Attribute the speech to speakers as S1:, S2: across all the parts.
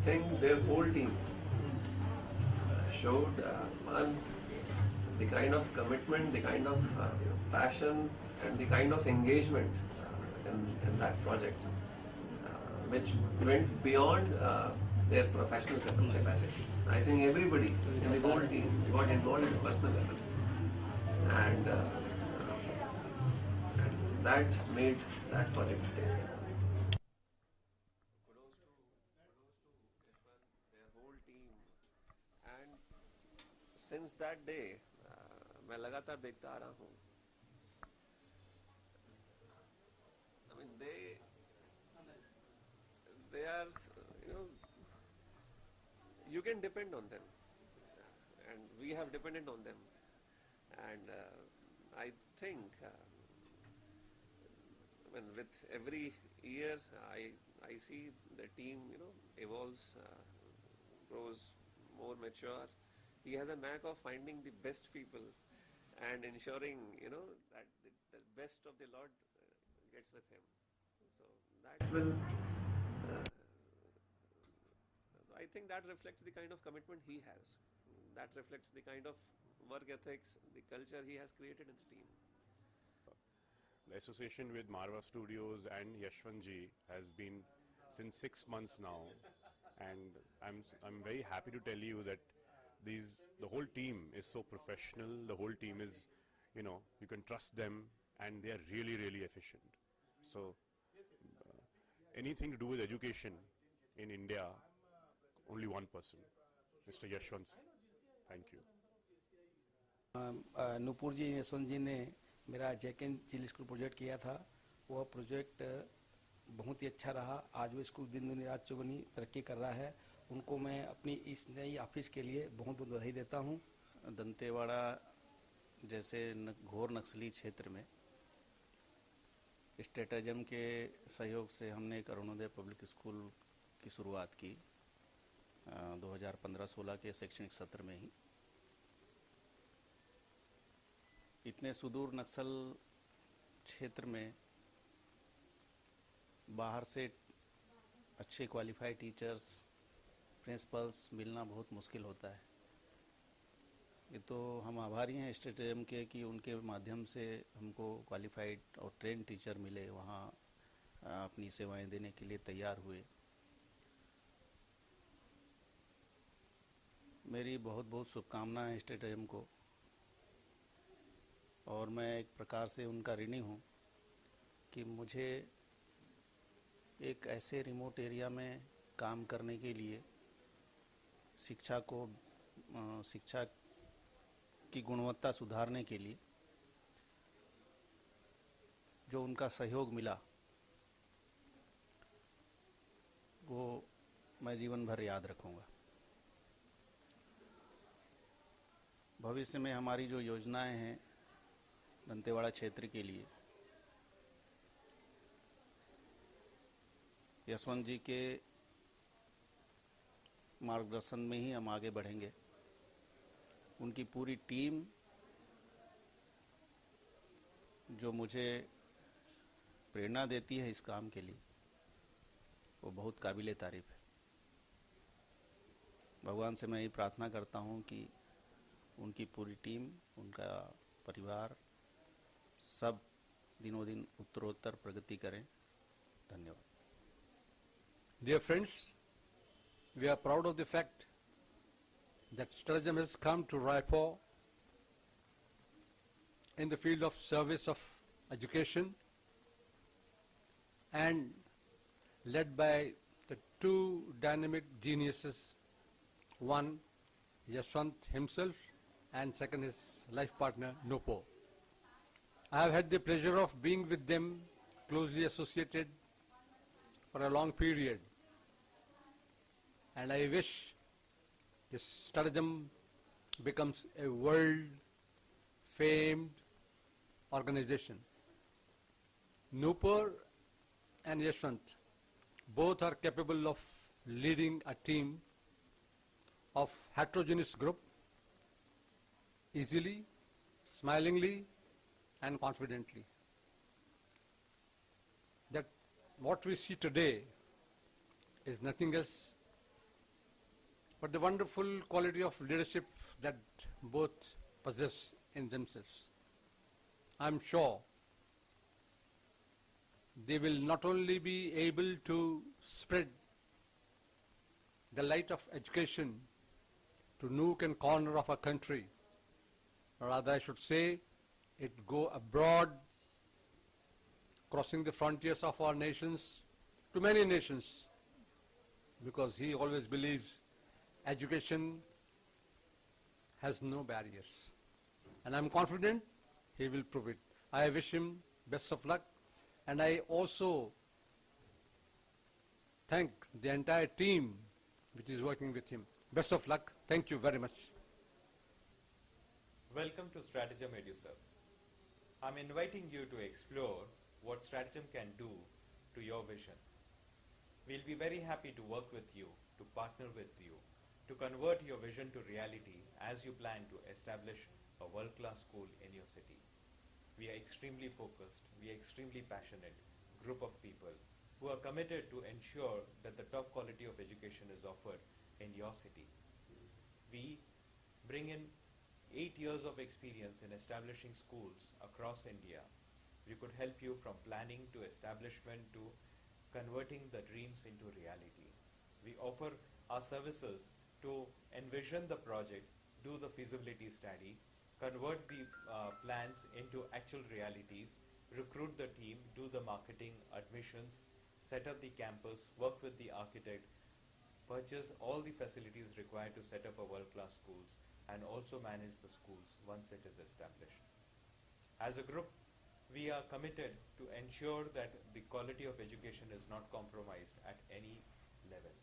S1: think their whole team showed one, the kind of commitment, the kind of passion, and the kind of engagement in that project, which went beyond their professional capacity. I think everybody in the whole team got involved at a personal level, and that made that project take. Kudos to Yashwant, their whole team, and since that day, मैं लगातार देखता आ रहा हूँ. I mean, they are, you can depend on them, and we have depended on them, and I think. With every year, I see the team, evolves, grows more mature. He has a knack of finding the best people and ensuring, that the best of the Lord gets with him. So that will, I think that reflects the kind of commitment he has. That reflects the kind of work ethics, the culture he has created in the team.
S2: The association with Marva Studios and Yashwant ji has been since 6 months now, and I'm very happy to tell you that the whole team is so professional. The whole team is, you can trust them, and they are really, really efficient. So anything to do with education in India, only one person, Mr. Yashwant. Thank you.
S3: Nupur जी, यशवंत जी ने मेरा Jack and Jill school project किया था. वह project बहुत ही अच्छा रहा. आज वो स्कूल दिन दिन रात चौगुनी तरक्की कर रहा है. उनको मैं अपनी इस नई ऑफिस के लिए बहुत बहुत बधाई देता हूं.
S4: दंतेवाड़ा जैसे घोर नक्सली क्षेत्र में स्ट्रेटेजम के सहयोग से हमने एक अरुणोदय पब्लिक स्कूल की शुरुआत की 2015-16 के शैक्षणिक सत्र में ही. इतने सुदूर नक्सल क्षेत्र में बाहर से अच्छे क्वालिफाइड टीचर्स, प्रिंसिपल्स मिलना बहुत मुश्किल होता है. ये तो हम आभारी हैं स्टेटेजम के कि उनके माध्यम से हमको क्वालिफाइड और ट्रेन टीचर मिले, वहाँ अपनी सेवाएं देने के लिए तैयार हुए. मेरी बहुत बहुत शुभकामनाएं स्टेटेजम को, और मैं एक प्रकार से उनका ऋणी हूँ कि मुझे एक ऐसे रिमोट एरिया में काम करने के लिए शिक्षा की गुणवत्ता सुधारने के लिए जो उनका सहयोग मिला, वो मैं जीवन भर याद रखूँगा. भविष्य में हमारी जो योजनाएं हैं दंतेवाड़ा क्षेत्र के लिए, यशवंत जी के मार्गदर्शन में ही हम आगे बढ़ेंगे. उनकी पूरी टीम जो मुझे प्रेरणा देती है इस काम के लिए, वो बहुत काबिले तारीफ है. भगवान से मैं ये प्रार्थना करता हूँ कि उनकी पूरी टीम, उनका परिवार सब दिनों दिन उत्तरोत्तर प्रगति करें. धन्यवाद.
S5: Dear friends, we are proud of the fact that Stratagem has come to Raipur in the field of service of education, and led by the two dynamic geniuses, one Yashwant himself and second his life partner Nupur. I have had the pleasure of being with them, closely associated for a long period, and I wish this Stratagem becomes a world-famed organization. Nupur and Yashwant both are capable of leading a team of heterogeneous group easily, smilingly, and confidently. That what we see today is nothing else but the wonderful quality of leadership that both possess in themselves. I'm sure they will not only be able to spread the light of education to nook and corner of our country, or rather I should say, it go abroad, crossing the frontiers of our nations to many nations, because he always believes education has no barriers. And I'm confident he will prove it. I wish him best of luck, and I also thank the entire team which is working with him. Best of luck. Thank you very much.
S6: Welcome to Stratagem EduServe. I'm inviting you to explore what Stratagem can do to your vision. We'll be very happy to work with you, to partner with you, to convert your vision to reality as you plan to establish a world-class school in your city. We are extremely focused, we are extremely passionate group of people who are committed to ensure that the top quality of education is offered in your city. We bring in 8 years of experience in establishing schools across India. We could help you from planning to establishment to converting the dreams into reality. We offer our services to envision the project, do the feasibility study, convert the plans into actual realities, recruit the team, do the marketing, admissions, set up the campus, work with the architect, purchase all the facilities required to set up a world-class schools, and also manage the schools once it is established. As a group, we are committed to ensure that the quality of education is not compromised at any level.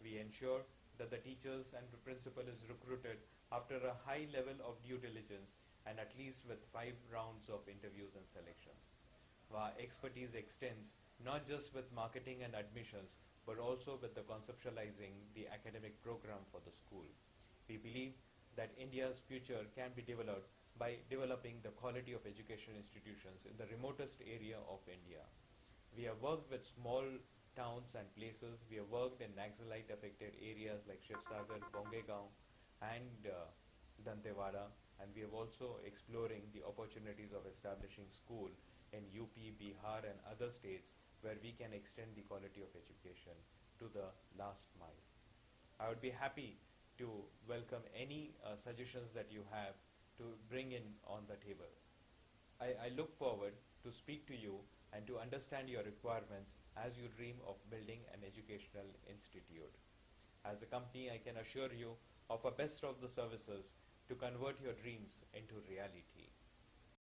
S6: We ensure that the teachers and the principal is recruited after a high level of due diligence and at least with 5 rounds of interviews and selections. Our expertise extends not just with marketing and admissions, but also with the conceptualizing the academic program for the school. We believe that India's future can be developed by developing the quality of education institutions in the remotest area of India. We have worked with small towns and places. We have worked in Naxalite affected areas like Shivsagar, Bongegaon and Dantewada, and we have also exploring the opportunities of establishing school in UP, Bihar and other states where we can extend the quality of education to the last mile. I would be happy to welcome any suggestions that you have to bring in on the table. I look forward to speak to you and to understand your requirements as you dream of building an educational institute. As a company, I can assure you of a best of the services to convert your dreams into reality.